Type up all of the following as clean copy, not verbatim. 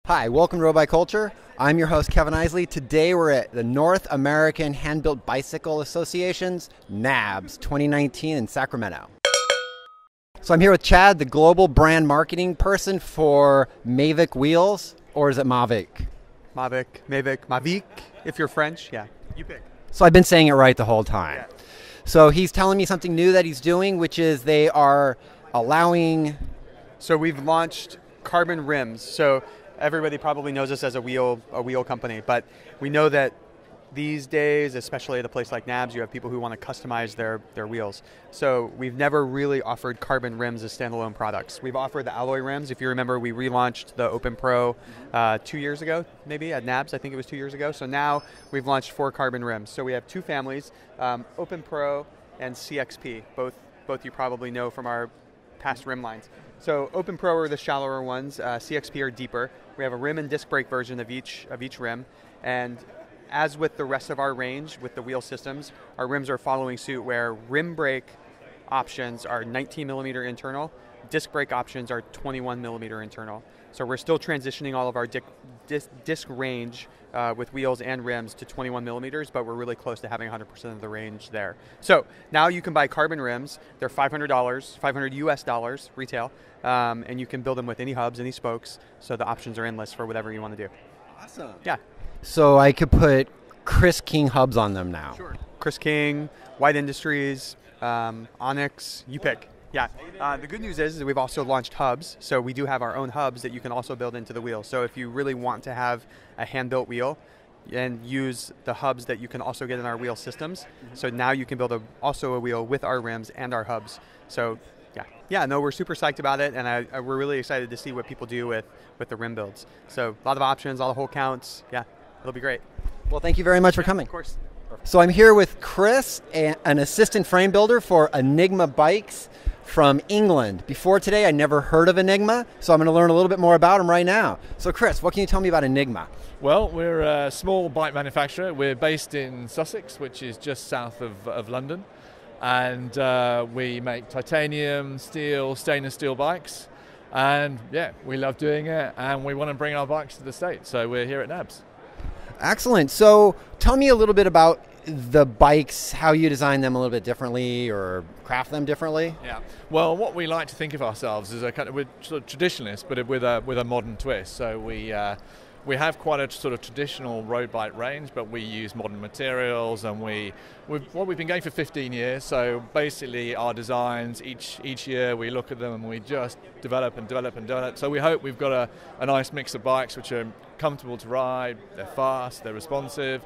Hi, welcome to Road Bike Culture. I'm your host, Kevin Isley. Today we're at the North American Hand-Built Bicycle Association's NAHBS 2019 in Sacramento. So I'm here with Chad, the global brand marketing person for Mavic wheels, or is it Mavic? Mavic, if you're French, yeah, you pick. So I've been saying it right the whole time. Yeah. So he's telling me something new that he's doing, which is they are allowing... So we've launched carbon rims. So everybody probably knows us as a wheel company, but we know that these days, especially at a place like NAHBS, you have people who want to customize their wheels. So we've never really offered carbon rims as standalone products. We've offered the alloy rims. If you remember, we relaunched the Open Pro 2 years ago, maybe at NAHBS. I think it was 2 years ago. So now we've launched 4 carbon rims. So we have 2 families, Open Pro and CXP. Both you probably know from our past rim lines. So Open Pro are the shallower ones, CXP are deeper. We have a rim and disc brake version of each rim, and as with the rest of our range with the wheel systems, our rims are following suit where rim brake options are 19 millimeter internal, disc brake options are 21 millimeter internal. So we're still transitioning all of our disc range with wheels and rims to 21 millimeters, but we're really close to having 100% of the range there. So now you can buy carbon rims. They're $500 US dollars retail, and you can build them with any hubs, any spokes. So the options are endless for whatever you want to do. Awesome. Yeah. So I could put Chris King hubs on them now. Sure. Chris King, White Industries, Onyx, you pick. Yeah, the good news is that we've also launched hubs, so we do have our own hubs that you can also build into the wheel. So if you really want to have a hand-built wheel and use the hubs that you can also get in our wheel systems, so now you can build also a wheel with our rims and our hubs. So no, we're super psyched about it, and we're really excited to see what people do with the rim builds. So a lot of options, a lot of hole counts. Yeah, it'll be great. Well, thank you very much for coming. Of course. So I'm here with Chris, an assistant frame builder for Enigma Bikes from England. Before today, I never heard of Enigma, so I'm going to learn a little bit more about them right now. So Chris, what can you tell me about Enigma? Well, we're a small bike manufacturer. We're based in Sussex, which is just south of London. And we make titanium, steel, stainless steel bikes. And yeah, we love doing it, and we want to bring our bikes to the States. So we're here at NAHBS. Excellent. So tell me a little bit about the bikes, how you design them a little bit differently or craft them differently. Yeah. Well, what we like to think of ourselves as we're sort of traditionalists, but with a modern twist. So we have quite a sort of traditional road bike range, but we use modern materials, and we've been going for 15 years. So basically, our designs each year we look at them and we just develop and develop and develop. So we hope we've got a nice mix of bikes which are comfortable to ride, they're fast, they're responsive.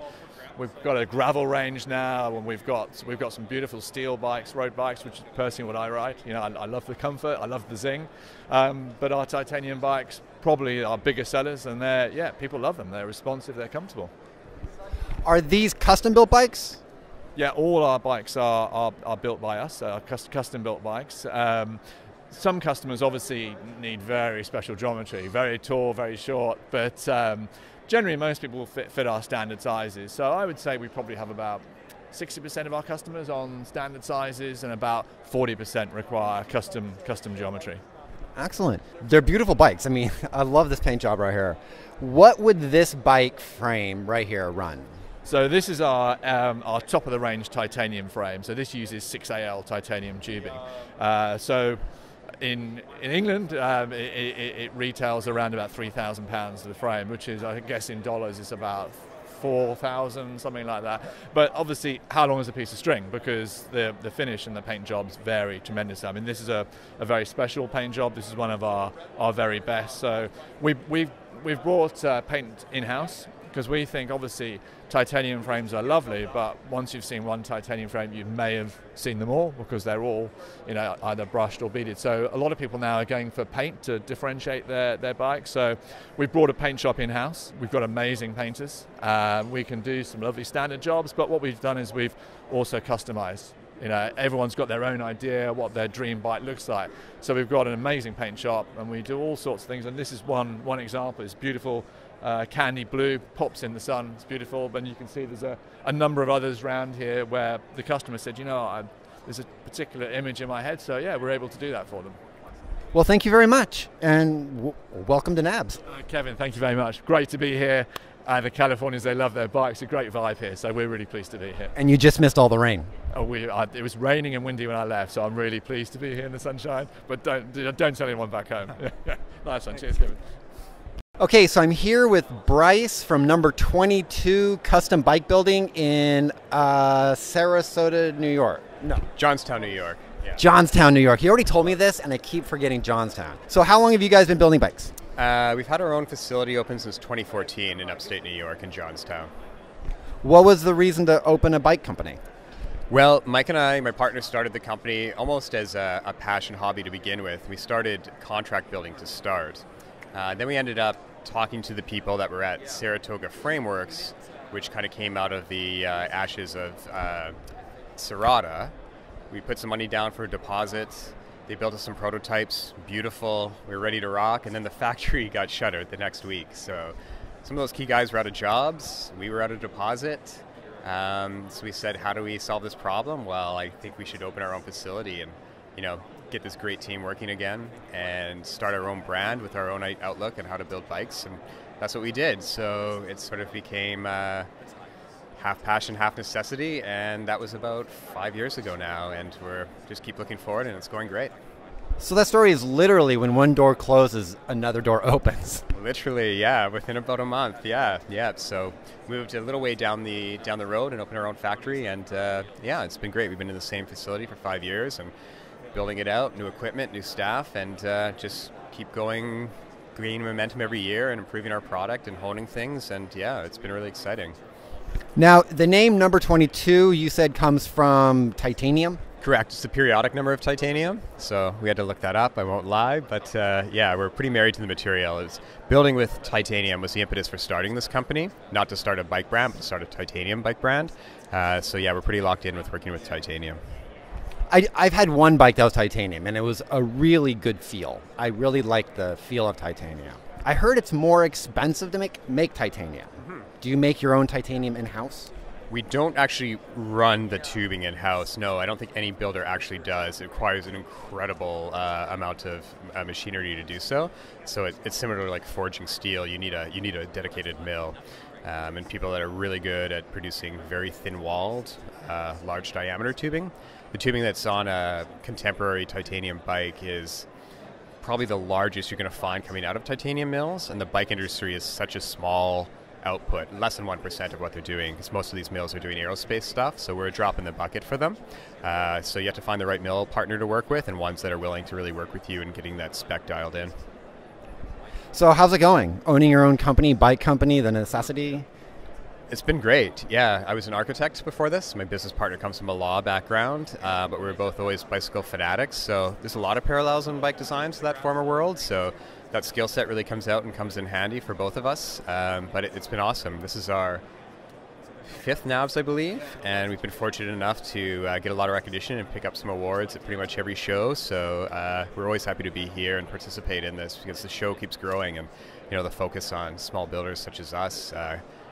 We've got a gravel range now, and we've got some beautiful steel bikes, road bikes, which is personally what I ride. You know, I love the comfort, I love the zing, but our titanium bikes probably our biggest sellers, and people love them. They're responsive, they're comfortable. Are these custom-built bikes? Yeah, all our bikes are built by us, custom-built bikes. Some customers obviously need very special geometry, very tall, very short, but generally most people will fit our standard sizes. So I would say we probably have about 60% of our customers on standard sizes, and about 40% require custom geometry. Excellent. They're beautiful bikes. I mean, I love this paint job right here. What would this bike frame right here run? So this is our top of the range titanium frame. So this uses 6AL titanium tubing. So in England, it retails around about £3,000 for the frame, which is, I guess in dollars, it's about 4,000, something like that. But obviously, how long is a piece of string? Because the finish and the paint jobs vary tremendously. I mean, this is a very special paint job. This is one of our very best. So we've brought paint in-house, because we think obviously titanium frames are lovely, but once you've seen one titanium frame, you may have seen them all, because they're all, you know, either brushed or beaded. So a lot of people now are going for paint to differentiate their bikes. So we've brought a paint shop in-house. We've got amazing painters. We can do some lovely standard jobs, but what we've done is we've also customized. You know, everyone's got their own idea what their dream bike looks like. So we've got an amazing paint shop, and we do all sorts of things. And this is one example. It's beautiful. Candy blue, pops in the sun, it's beautiful. But you can see there's a number of others around here where the customer said, you know, there's a particular image in my head, so yeah, we're able to do that for them. Well, thank you very much, and welcome to NAHBS. Kevin, thank you very much. Great to be here. The Californians, they love their bikes. A great vibe here, so we're really pleased to be here. And you just missed all the rain. Oh, it was raining and windy when I left, so I'm really pleased to be here in the sunshine. But don't tell anyone back home. Nice one. Cheers, Kevin. Okay, so I'm here with Bryce from number 22 Custom Bike Building in Sarasota, New York. No, Johnstown, New York. Yeah. Johnstown, New York. He already told me this, and I keep forgetting Johnstown. So how long have you guys been building bikes? We've had our own facility open since 2014 in upstate New York in Johnstown. What was the reason to open a bike company? Well, Mike and I, my partner, started the company almost as a passion hobby to begin with. We started contract building to start. Then we ended up talking to the people that were at Saratoga Frameworks, which kind of came out of the ashes of Serrata. We put some money down for a deposit. They built us some prototypes, beautiful. We were ready to rock, and then the factory got shuttered the next week. So some of those key guys were out of jobs. We were out of deposit. So we said, how do we solve this problem? Well, I think we should open our own facility and, get this great team working again and start our own brand with our own outlook on how to build bikes. And that's what we did. So it sort of became half passion, half necessity, and that was about 5 years ago now, and we're just keep looking forward, and it's going great. So that story is literally when one door closes, another door opens. Literally, yeah, within about a month, yeah. So moved a little way down the road and opened our own factory, and it's been great. We've been in the same facility for 5 years and building it out, new equipment, new staff, and just keep going, gaining momentum every year and improving our product and honing things, and it's been really exciting. Now, the name number 22, you said, comes from titanium? Correct. It's the periodic number of titanium, so we had to look that up, I won't lie, but we're pretty married to the material. Building with titanium was the impetus for starting this company, not to start a bike brand, but to start a titanium bike brand. We're pretty locked in with working with titanium. I've had one bike that was titanium, and it was a really good feel. I really liked the feel of titanium. I heard it's more expensive to make titanium. Mm-hmm. Do you make your own titanium in-house? We don't actually run the tubing in-house. No, I don't think any builder actually does. It requires an incredible amount of machinery to do so. So it's similar to like forging steel. You need a dedicated mill, and people that are really good at producing very thin-walled, large diameter tubing. The tubing that's on a contemporary titanium bike is probably the largest you're going to find coming out of titanium mills, and the bike industry is such a small output, less than 1% of what they're doing, because most of these mills are doing aerospace stuff, so we're a drop in the bucket for them. So you have to find the right mill partner to work with, and ones that are willing to really work with you and getting that spec dialed in. So how's it going? Owning your own company, bike company, the necessity? It's been great. Yeah, I was an architect before this. My business partner comes from a law background, but we were both always bicycle fanatics. So there's a lot of parallels in bike design to that former world. So that skill set really comes out and comes in handy for both of us. But it's been awesome. This is our 5th NAHBS, I believe, and we've been fortunate enough to get a lot of recognition and pick up some awards at pretty much every show. So we're always happy to be here and participate in this because the show keeps growing, and the focus on small builders such as us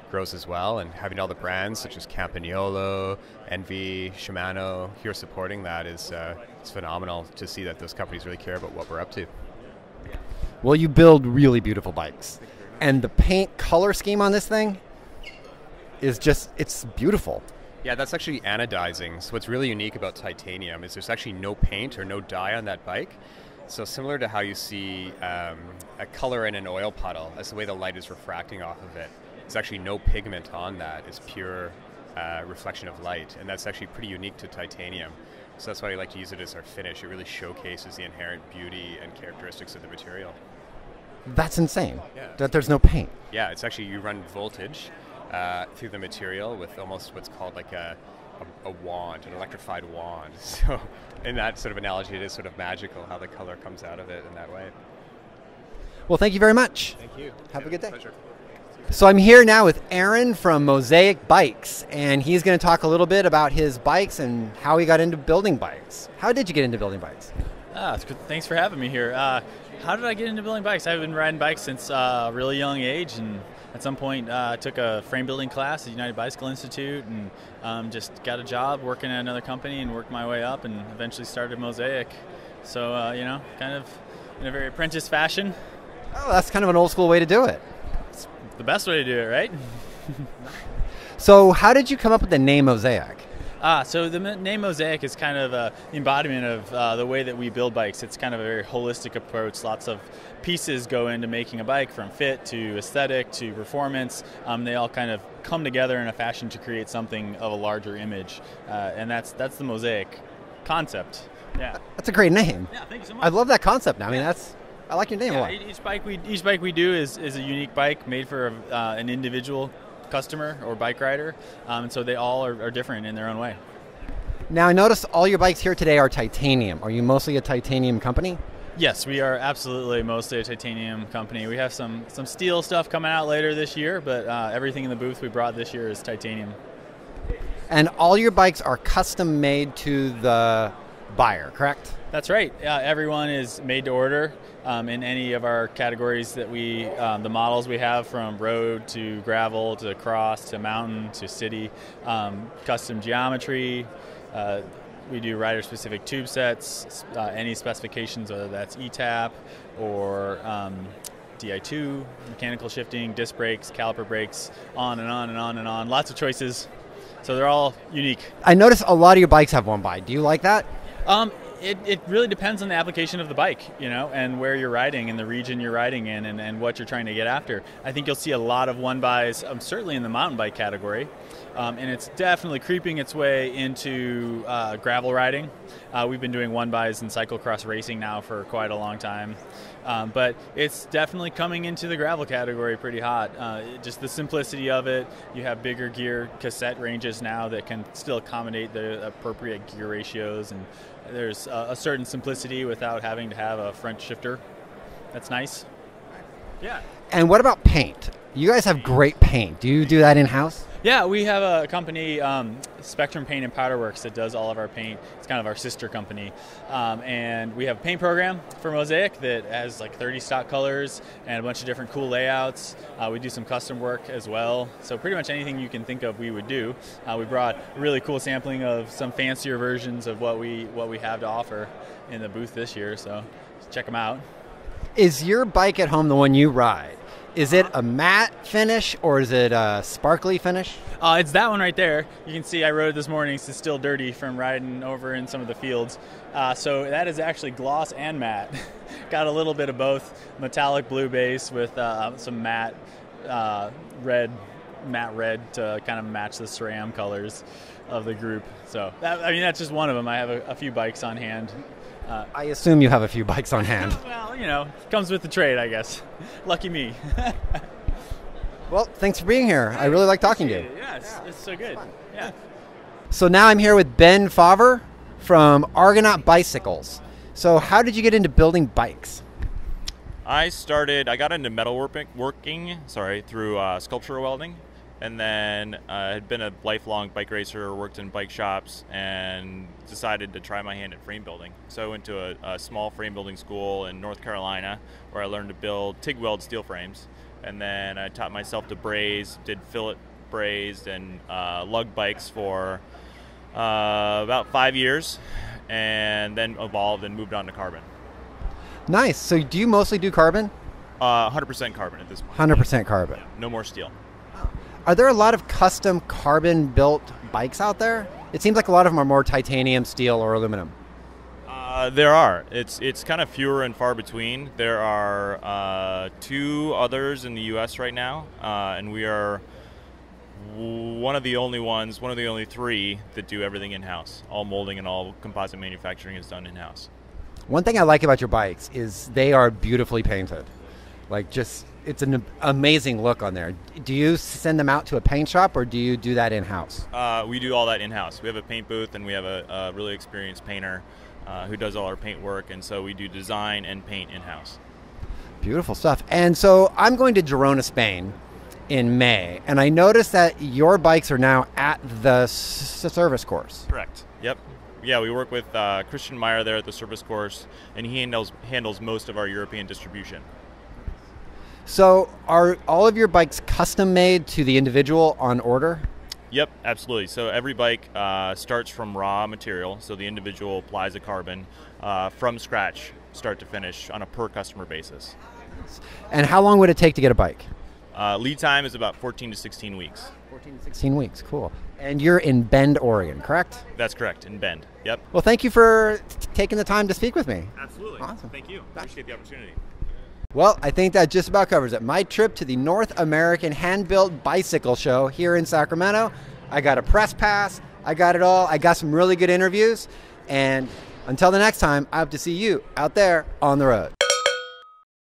grows as well, and having all the brands such as Campagnolo, Envy, Shimano here supporting that is it's phenomenal to see that those companies really care about what we're up to. Well, you build really beautiful bikes, and the paint color scheme on this thing is it's beautiful. Yeah, that's actually anodizing. So what's really unique about titanium is there's actually no paint or no dye on that bike. So similar to how you see a color in an oil puddle, that's the way the light is refracting off of it. There's actually no pigment on that. It's pure reflection of light, and that's actually pretty unique to titanium. So that's why I like to use it as our finish. It really showcases the inherent beauty and characteristics of the material. That's insane, yeah. That there's no paint. Yeah, it's actually, you run voltage through the material with almost what's called like a wand, an electrified wand. So in that sort of analogy, it is sort of magical how the color comes out of it in that way. Well, thank you very much. Thank you. Have a good day. Pleasure. So I'm here now with Aaron from Mosaic Bikes, and he's going to talk a little bit about his bikes and how he got into building bikes. How did you get into building bikes? It's good. Thanks for having me here. How did I get into building bikes? I've been riding bikes since a really young age, and at some point I took a frame building class at United Bicycle Institute, and just got a job working at another company and worked my way up and eventually started Mosaic. So, kind of in a very apprentice fashion. Oh, that's kind of an old school way to do it. It's the best way to do it, right? So how did you come up with the name Mosaic? So the name Mosaic is kind of the embodiment of the way that we build bikes. It's kind of a very holistic approach. Lots of pieces go into making a bike, from fit to aesthetic to performance. They all kind of come together in a fashion to create something of a larger image, and that's the Mosaic concept. Yeah, that's a great name. Yeah, thank you so much. I love that concept. Now, I mean, I like your name a lot. Each bike we do is a unique bike made for an individual customer or bike rider, and so they all are different in their own way. Now, I noticed all your bikes here today are titanium. Are you mostly a titanium company? Yes, we are absolutely mostly a titanium company. We have some steel stuff coming out later this year, but everything in the booth we brought this year is titanium. And all your bikes are custom made to the buyer, correct? That's right. Everyone is made to order in any of our categories that the models we have, from road to gravel to cross to mountain to city, custom geometry. We do rider-specific tube sets, any specifications, whether that's ETAP or DI2, mechanical shifting, disc brakes, caliper brakes, on and on and on and on. Lots of choices. So they're all unique. I noticed a lot of your bikes have one by. Do you like that? It really depends on the application of the bike, and where you're riding and the region you're riding in and what you're trying to get after. I think you'll see a lot of one-bys, certainly in the mountain bike category, and it's definitely creeping its way into gravel riding. We've been doing one-bys in cyclocross racing now for quite a long time, but it's definitely coming into the gravel category pretty hot. Just the simplicity of it. You have bigger gear cassette ranges now that can still accommodate the appropriate gear ratios, and there's a certain simplicity without having to have a front shifter. That's nice. Yeah. And what about paint? You guys have great paint. Do you do that in-house? Yeah, we have a company, Spectrum Paint and Powder Works, that does all of our paint. It's kind of our sister company. And we have a paint program for Mosaic that has like 30 stock colors and a bunch of different cool layouts. We do some custom work as well. So pretty much anything you can think of we would do. We brought a really cool sampling of some fancier versions of what we have to offer in the booth this year. So check them out. Is your bike at home the one you ride? Is it a matte finish or is it a sparkly finish? It's that one right there. You can see I rode it this morning. It's still dirty from riding over in some of the fields. So that is actually gloss and matte. Got a little bit of both. Metallic blue base with some matte red to kind of match the SRAM colors of the group. So that's just one of them. I have a few bikes on hand. I assume you have a few bikes on hand. Well, comes with the trade, I guess. Lucky me. Well, thanks for being here. I really like talking to you. Yeah, it's so good. Yeah. So now I'm here with Ben Favre from Argonaut Bicycles. So how did you get into building bikes? I got into metalworking through sculptural welding. And then I had been a lifelong bike racer, worked in bike shops, and decided to try my hand at frame building. So I went to a small frame building school in North Carolina where I learned to build TIG weld steel frames. And then I taught myself to braze, did fillet brazed and lug bikes for about 5 years, and then evolved and moved on to carbon. Nice. So do you mostly do carbon? 100% carbon at this point. 100% carbon. Yeah, no more steel. Are there a lot of custom carbon-built bikes out there? It seems like a lot of them are more titanium, steel, or aluminum. There are. It's kind of fewer and far between. There are 2 others in the U.S. right now, and we are one of the only 3 that do everything in-house. All molding and all composite manufacturing is done in-house. One thing I like about your bikes is they are beautifully painted. It's an amazing look on there. Do you send them out to a paint shop or do you do that in-house? We do all that in-house. We have a paint booth and we have a really experienced painter who does all our paint work, and so we do design and paint in-house. Beautiful stuff. And so I'm going to Girona, Spain in May, and I noticed that your bikes are now at the service course. Correct. Yep. Yeah, we work with Christian Meyer there at the service course, and he handles most of our European distribution. So are all of your bikes custom made to the individual on order? Yep, absolutely. So every bike starts from raw material, so the individual applies a carbon from scratch start to finish on a per customer basis. And how long would it take to get a bike? Lead time is about 14 to 16 weeks. 14 to 16 weeks, cool. And you're in Bend, Oregon, correct? That's correct, in Bend. Yep. Well, thank you for taking the time to speak with me. Absolutely. Awesome. Thank you. Appreciate the opportunity. Well, I think that just about covers it. My trip to the North American Hand-Built Bicycle Show here in Sacramento. I got a press pass. I got it all. I got some really good interviews. And until the next time, I hope to see you out there on the road.